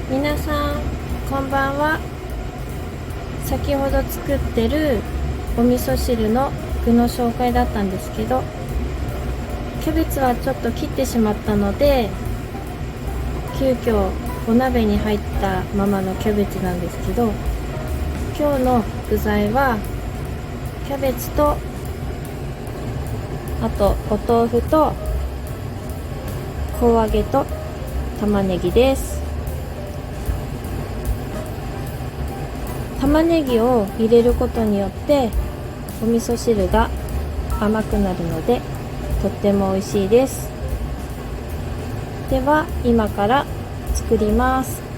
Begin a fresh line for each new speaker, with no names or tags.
皆さんこんばんは。先ほど作ってるお味噌汁の具の紹介だったんですけど、キャベツはちょっと切ってしまったので、急遽お鍋に入ったままのキャベツなんですけど、今日の具材はキャベツと、あとお豆腐と小揚げと玉ねぎです。玉ねぎを入れることによってお味噌汁が甘くなるのでとっても美味しいです。では今から作ります。